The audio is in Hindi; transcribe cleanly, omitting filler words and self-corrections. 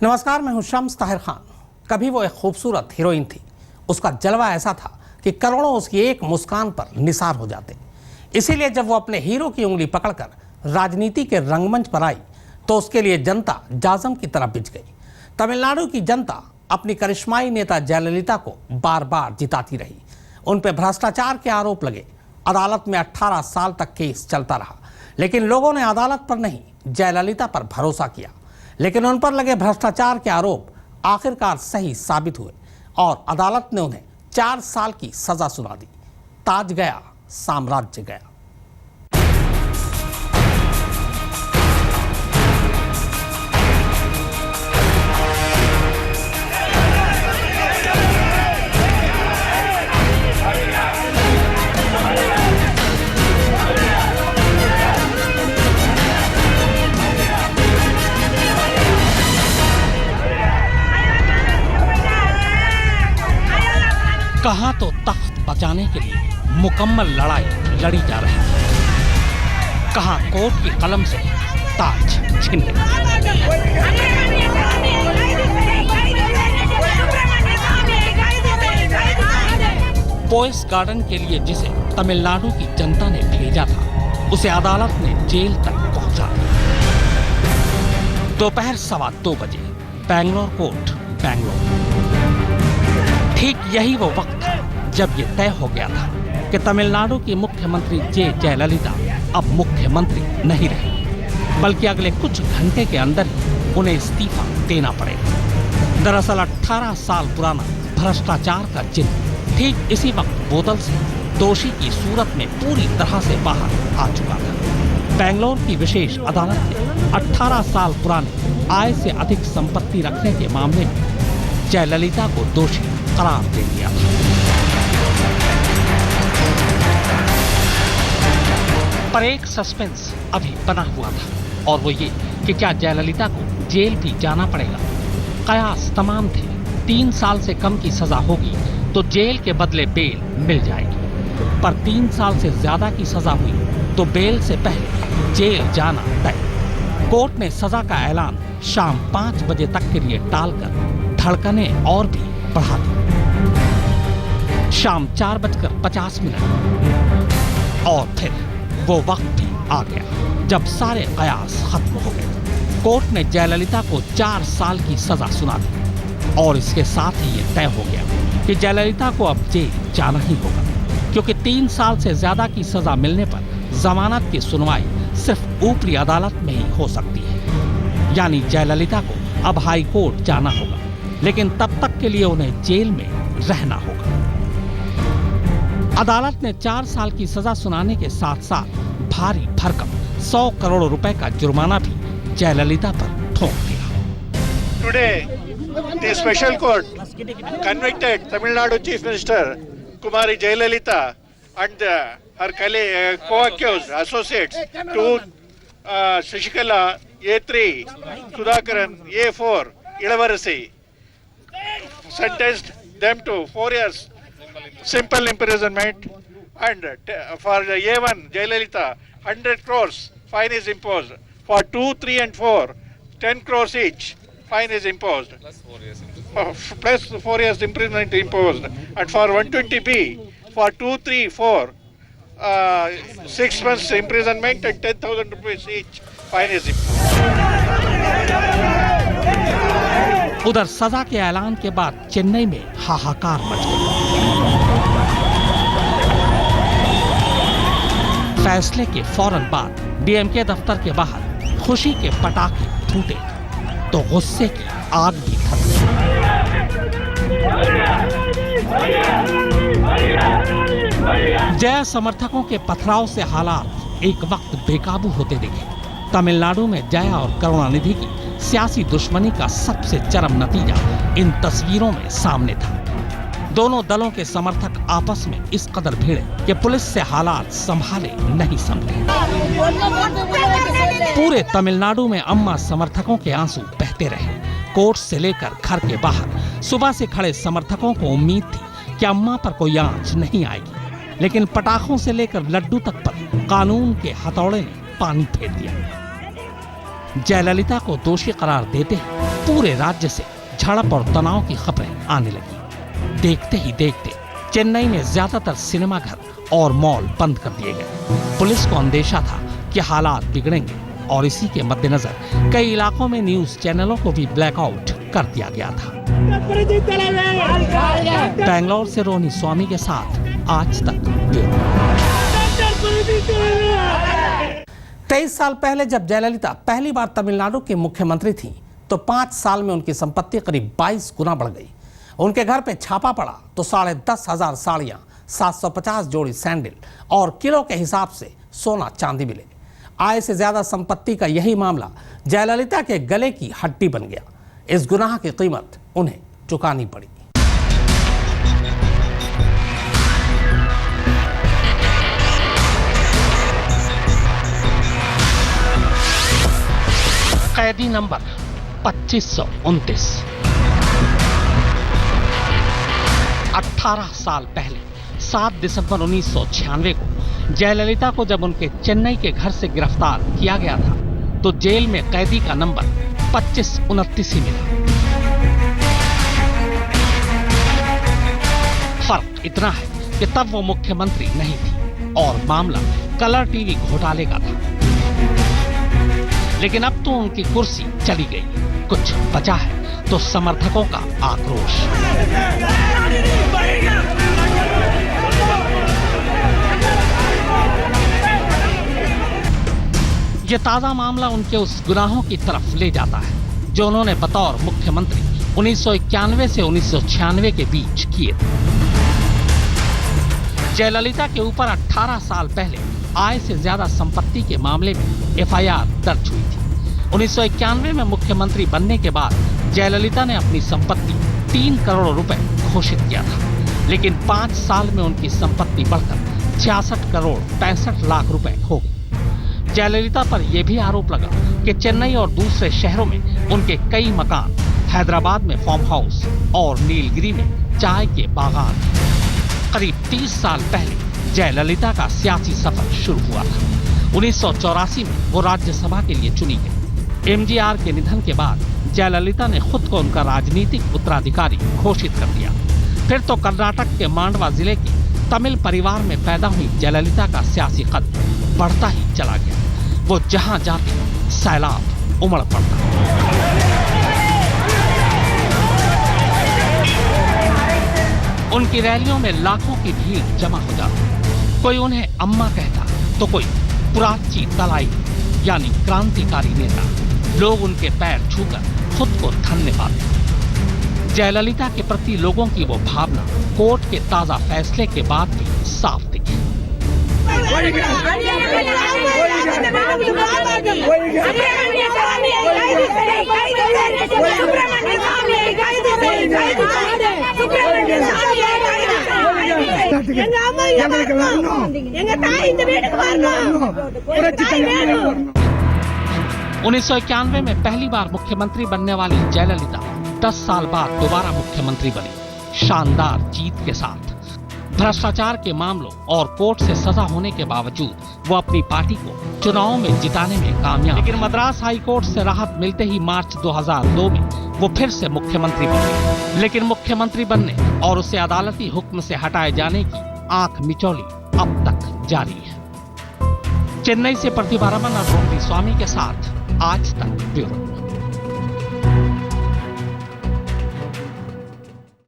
नमस्कार, मैं हूं शम्स ताहिर खान। कभी वो एक खूबसूरत हीरोइन थी। उसका जलवा ऐसा था कि करोड़ों उसकी एक मुस्कान पर निसार हो जाते। इसीलिए जब वो अपने हीरो की उंगली पकड़कर राजनीति के रंगमंच पर आई तो उसके लिए जनता जाजम की तरह बिछ गई। तमिलनाडु की जनता अपनी करिश्माई नेता जयललिता को बार बार जिताती रही। उन पर भ्रष्टाचार के आरोप लगे। अदालत में 18 साल तक केस चलता रहा, लेकिन लोगों ने अदालत पर नहीं, जयललिता पर भरोसा किया। लेकिन उन पर लगे भ्रष्टाचार के आरोप आखिरकार सही साबित हुए और अदालत ने उन्हें 4 साल की सजा सुना दी। ताज गया, साम्राज्य गया। कहां तो तख्त बचाने के लिए मुकम्मल लड़ाई लड़ी जा रही है, कहां कोर्ट की कलम से ताज छिन गया। पोएस गार्डन के लिए जिसे तमिलनाडु की जनता ने भेजा था, उसे अदालत ने जेल तक पहुंचा दिया। दोपहर 2:15 बजे, बैंगलोर कोर्ट, बैंगलोर। ठीक यही वो वक्त था जब ये तय हो गया था कि तमिलनाडु की मुख्यमंत्री जयललिता अब मुख्यमंत्री नहीं रही, बल्कि अगले कुछ घंटे के अंदर ही उन्हें इस्तीफा देना पड़ेगा। दरअसल 18 साल पुराना भ्रष्टाचार का चिन्ह ठीक इसी वक्त बोतल से दोषी की सूरत में पूरी तरह से बाहर आ चुका था। बैंगलोर की विशेष अदालत ने 18 साल पुराने आय से अधिक संपत्ति रखने के मामले में जयललिता को दोषी करार दे दिया था। पर एक सस्पेंस अभी बना हुआ था, और वो ये कि क्या जयललिता को जेल भी जाना पड़ेगा। कयास तमाम थे, 3 साल से कम की सजा होगी तो जेल के बदले बेल मिल जाएगी, पर 3 साल से ज्यादा की सजा हुई तो बेल से पहले जेल जाना तय। कोर्ट ने सजा का ऐलान शाम 5 बजे तक के लिए टालकर धड़कनें और भी बढ़ा दी। शाम 4:50 और फिर वो वक्त भी आ गया जब सारे कयास खत्म हो गए। कोर्ट ने जयललिता को 4 साल की सजा सुना दी और इसके साथ ही ये तय हो गया कि जयललिता को अब जेल जाना ही होगा, क्योंकि 3 साल से ज्यादा की सजा मिलने पर जमानत की सुनवाई सिर्फ ऊपरी अदालत में ही हो सकती है। यानी जयललिता को अब हाई कोर्ट जाना होगा, लेकिन तब तक के लिए उन्हें जेल में रहना होगा। अदालत ने 4 साल की सजा सुनाने के साथ साथ भारी भरकम 100 करोड़ रुपए का जुर्माना भी जयललिता पर ठोक दिया। Today, the special court convicted Tamil Nadu Chief Minister Kumari Jayalalitha and her co-accused associates to Shashikala A3, Sudhakaran A4, Ilavarasi, sentenced them to 4 years simple imprisonment, and for A1 Jayalalitha 100 crores fine is imposed. For 2, 3 and 4, 10 crores each fine is imposed. Plus 4 years imprisonment imposed. And for 120B, for 2, 3, 4, 6 months imprisonment and 10,000 rupees each fine is imposed. उधर सजा के ऐलान के बाद चेन्नई में हाहाकार मच गया। फैसले के फौरन बाद डीएमके दफ्तर के बाहर खुशी के पटाखे फूटे तो गुस्से की आग भी धर गई। जय समर्थकों के पथराव से हालात एक वक्त बेकाबू होते दिखे। तमिलनाडु में जया और करुणानिधि की सियासी दुश्मनी का सबसे चरम नतीजा इन तस्वीरों में सामने था। दोनों दलों के समर्थक आपस में इस कदर भिड़े कि पुलिस से हालात संभाले नहीं संभले। पूरे तमिलनाडु में अम्मा समर्थकों के आंसू बहते रहे। कोर्ट से लेकर घर के बाहर सुबह से खड़े समर्थकों को उम्मीद थी कि अम्मा पर कोई आंच नहीं आएगी, लेकिन पटाखों से लेकर लड्डू तक पर कानून के हथौड़े ने पानी फेर दिया। जयललिता को दोषी करार देते ही पूरे राज्य से झड़प और तनाव की खबरें आने लगी। देखते ही देखते चेन्नई में ज्यादातर सिनेमाघर और मॉल बंद कर दिए गए। पुलिस को अंदेशा था कि हालात बिगड़ेंगे और इसी के मद्देनजर कई इलाकों में न्यूज चैनलों को भी ब्लैकआउट कर दिया गया था। बैंगलोर से रोनी स्वामी के साथ आज तक ब्यूरो। 23 साल पहले जब जयललिता पहली बार तमिलनाडु की मुख्यमंत्री थी तो 5 साल में उनकी संपत्ति करीब 22 गुना बढ़ गई। उनके घर पे छापा पड़ा तो 10,500 साड़ियां, 750 जोड़ी सैंडल और किलो के हिसाब से सोना चांदी मिले। आय से ज्यादा संपत्ति का यही मामला जयललिता के गले की हड्डी बन गया। इस गुनाह की कीमत उन्हें चुकानी पड़ी। कैदी नंबर 2529। 18 साल पहले 7 दिसंबर 1996 को जयललिता को जब उनके चेन्नई के घर से गिरफ्तार किया गया था तो जेल में कैदी का नंबर 2529 ही मिला। फर्क इतना है कि तब वो मुख्यमंत्री नहीं थी और मामला कलर टीवी घोटाले का था। लेकिन अब तो उनकी कुर्सी चली गई। कुछ बचा है तो समर्थकों का आक्रोश। ये ताजा मामला उनके उस गुनाहों की तरफ ले जाता है जो उन्होंने बतौर मुख्यमंत्री 1991 से 1996 के बीच किए थे। जयललिता के ऊपर 18 साल पहले आय से ज्यादा संपत्ति के मामले में एफआईआर दर्ज हुई थी। 1991 में मुख्यमंत्री बनने के बाद जयललिता ने अपनी संपत्ति 3 करोड़ रुपए घोषित किया था, लेकिन 5 साल में उनकी संपत्ति बढ़कर 66 करोड़ 65 लाख रुपए हो गई। जयललिता पर यह भी आरोप लगा कि चेन्नई और दूसरे शहरों में उनके कई मकान, हैदराबाद में फार्म हाउस और नीलगिरी में चाय के बागान। करीब 30 साल पहले जयललिता का सियासी सफर शुरू हुआ था। 1984 में वो राज्यसभा के लिए चुनी गई। एमजीआर के निधन के बाद जयललिता ने खुद को उनका राजनीतिक उत्तराधिकारी घोषित कर दिया। फिर तो कर्नाटक के मांडवा जिले के तमिल परिवार में पैदा हुई जयललिता का सियासी कद बढ़ता ही चला गया। वो जहां जाती सैलाब उमड़ पड़ता। उनकी रैलियों में लाखों की भीड़ जमा हो जाती। कोई उन्हें अम्मा कहता तो कोई पुराची तलाई यानी क्रांतिकारी नेता। लोग उनके पैर छूकर खुद को धन्य पाते। जयललिता के प्रति लोगों की वो भावना कोर्ट के ताजा फैसले के बाद भी साफ दिखी। उन्नीस 1991 में पहली बार मुख्यमंत्री बनने वाली जयललिता 10 साल बाद दोबारा मुख्यमंत्री बनी, शानदार जीत के साथ। भ्रष्टाचार के मामलों और कोर्ट से सजा होने के बावजूद वो अपनी पार्टी को चुनाव में जिताने में कामयाब। लेकिन मद्रास हाई कोर्ट से राहत मिलते ही मार्च 2002 में वो फिर से मुख्यमंत्री बने। लेकिन मुख्यमंत्री बनने और उसे अदालती हुक्म से हटाए जाने की आंख मिचौली अब तक जारी है। चेन्नई से प्रतिभा रमन और रोहिणी स्वामी के साथ आज तक ब्यूरो।